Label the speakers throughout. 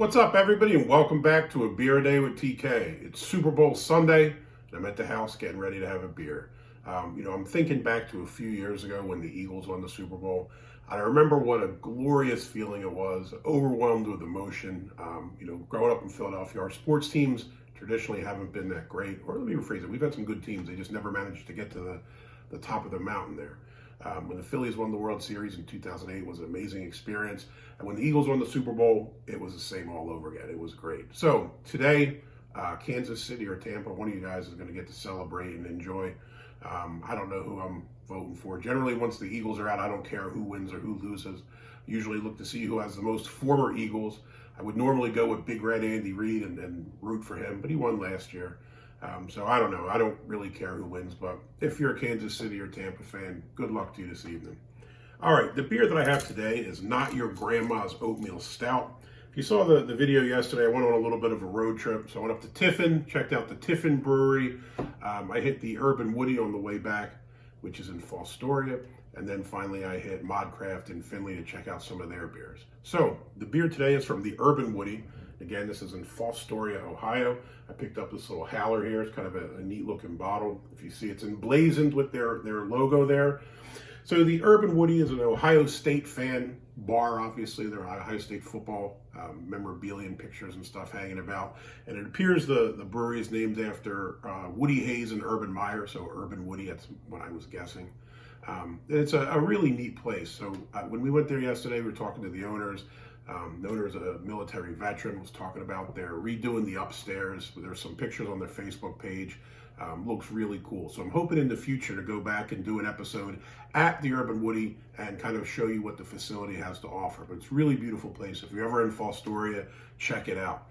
Speaker 1: What's up, everybody, and welcome back to A Beer a Day with TK. It's Super Bowl Sunday, and I'm at the house getting ready to have a beer. I'm thinking back to a few years ago when the Eagles won the Super Bowl. I remember what a glorious feeling it was, overwhelmed with emotion. Growing up in Philadelphia, our sports teams traditionally haven't been that great. Or let me rephrase it, we've had some good teams. They just never managed to get to the top of the mountain there. When the Phillies won the World Series in 2008, it was an amazing experience. And when the Eagles won the Super Bowl, it was the same all over again. It was great. So today, Kansas City or Tampa, one of you guys is going to get to celebrate and enjoy. I don't know who I'm voting for. Generally, once the Eagles are out, I don't care who wins or who loses. Usually look to see who has the most former Eagles. I would normally go with Big Red Andy Reid and root for him, but he won last year. So I don't know. I don't really care who wins, but if you're a Kansas City or Tampa fan, good luck to you this evening. All right, the beer that I have today is not your grandma's Oatmeal Stout. If you saw the video yesterday, I went on a little bit of a road trip. So I went up to Tiffin, checked out the Tiffin Brewery. I hit the UrbanWoody on the way back, which is in Fostoria. And then finally I hit Modcraft in Findlay to check out some of their beers. So the beer today is from the UrbanWoody. Again, this is in Fostoria, Ohio. I picked up this little Howler here. It's kind of a neat looking bottle. If you see, it's emblazoned with their logo there. So the UrbanWoody is an Ohio State fan bar, obviously. There are Ohio State football memorabilia and pictures and stuff hanging about. And it appears the brewery is named after Woody Hayes and Urban Meyer, so UrbanWoody, that's what I was guessing. It's a really neat place. So when we went there yesterday, we were talking to the owners. The owner is a military veteran, was talking about they're redoing the upstairs. There's some pictures on their Facebook page. Looks really cool. So I'm hoping in the future to go back and do an episode at the UrbanWoody and kind of show you what the facility has to offer. But it's a really beautiful place. If you're ever in Fostoria, check it out.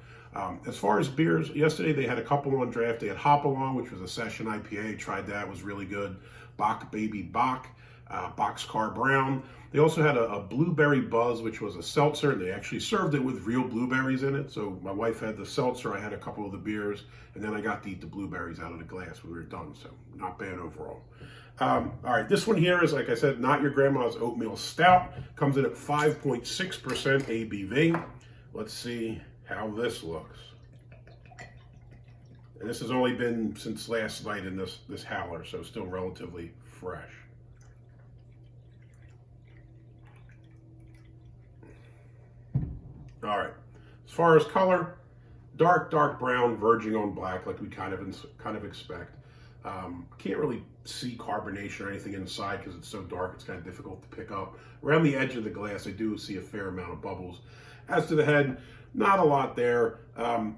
Speaker 1: As far as beers, yesterday they had a couple on draft. They had Hop Along, which was a session IPA. Tried that, was really good. Bach Baby Bach, Boxcar Brown. They also had a Blueberry Buzz, which was a seltzer, and they actually served it with real blueberries in it. So my wife had the seltzer, I had a couple of the beers, and then I got to eat the blueberries out of the glass when we were done, so not bad overall. All right, this one here is, like I said, not your grandma's Oatmeal Stout. Comes in at 5.6% ABV. Let's see how this looks. And this has only been since last night in this Howler, so still relatively fresh. All right, as far as color, dark brown, verging on black, like we kind of expect. Can't really see carbonation or anything inside because it's so dark, it's kind of difficult to pick up. Around the edge of the glass, I do see a fair amount of bubbles. As to the head, not a lot there.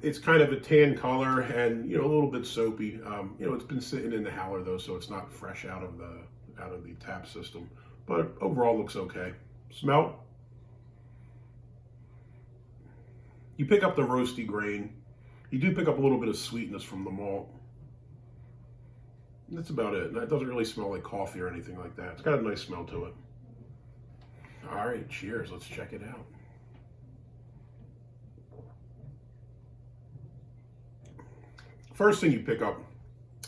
Speaker 1: It's kind of a tan color and a little bit soapy. It's been sitting in the Howler though, so it's not fresh out of the tap system. But overall, looks okay. Smell. You pick up the roasty grain. You do pick up a little bit of sweetness from the malt. That's about it. It doesn't really smell like coffee or anything like that. It's got a nice smell to it. All right, cheers. Let's check it out. First thing you pick up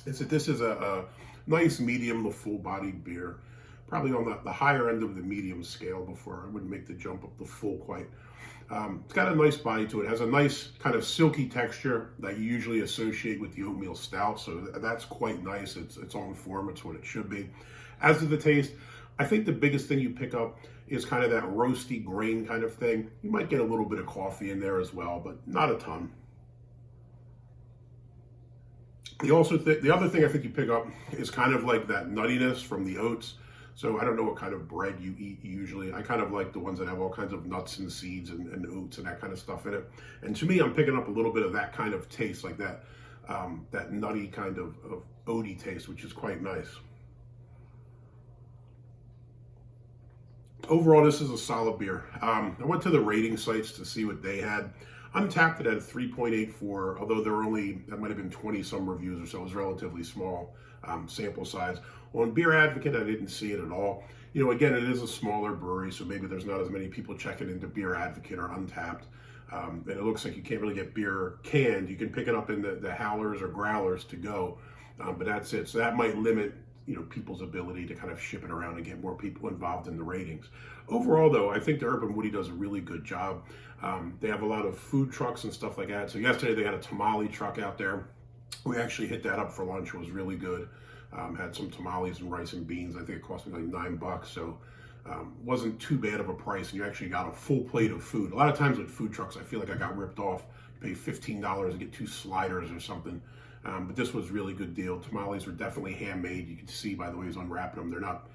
Speaker 1: is that this is a nice medium to full-bodied beer. Probably on the higher end of the medium scale before I wouldn't make the jump up the full quite. It's got a nice body to it. It has a nice kind of silky texture that you usually associate with the Oatmeal Stout, so that's quite nice. It's on form, it's what it should be. As to the taste, I think the biggest thing you pick up is kind of that roasty grain kind of thing. You might get a little bit of coffee in there as well, but not a ton. The other thing I think you pick up is kind of like that nuttiness from the oats. So I don't know what kind of bread you eat usually. I kind of like the ones that have all kinds of nuts and seeds and oats and that kind of stuff in it. And to me, I'm picking up a little bit of that kind of taste, like that nutty kind of oaty taste, which is quite nice. Overall, this is a solid beer. I went to the rating sites to see what they had. Untapped it at a 3.84, although there might have been 20 some reviews or so. It was relatively small sample size. On Beer Advocate, I didn't see it at all. Again, it is a smaller brewery, so maybe there's not as many people checking into Beer Advocate or Untapped. And it looks like you can't really get beer canned. You can pick it up in the Howlers or Growlers to go, but that's it. So that might limit, people's ability to kind of ship it around and get more people involved in the ratings. Overall, though, I think the Urban Woody does a really good job. They have a lot of food trucks and stuff like that. So yesterday they had a tamale truck out there. We actually hit that up for lunch. It was really good. Had some tamales and rice and beans. I think it cost me like $9, so wasn't too bad of a price, and you actually got a full plate of food. A lot of times with food trucks, I feel like I got ripped off. You pay $15 to get 2 sliders or something, but this was a really good deal. Tamales were definitely handmade. You can see by the way he's unwrapping them, they're not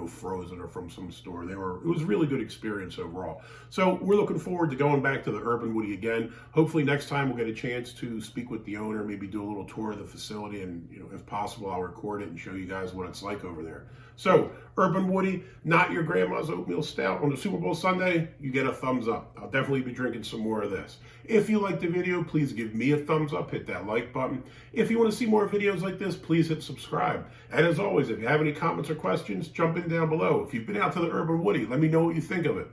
Speaker 1: frozen or from some store. It was a really good experience overall. So we're looking forward to going back to the Urban Woody again. Hopefully next time we'll get a chance to speak with the owner, maybe do a little tour of the facility, and if possible, I'll record it and show you guys what it's like over there. So Urban Woody, not your grandma's oatmeal stout on the Super Bowl Sunday, you get a thumbs up. I'll definitely be drinking some more of this. If you liked the video, please give me a thumbs up, hit that like button. If you want to see more videos like this, please hit subscribe. And as always, if you have any comments or questions, jump in down below. If you've been out to the Urban Woody, let me know what you think of it.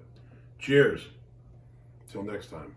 Speaker 1: Cheers. Till next time.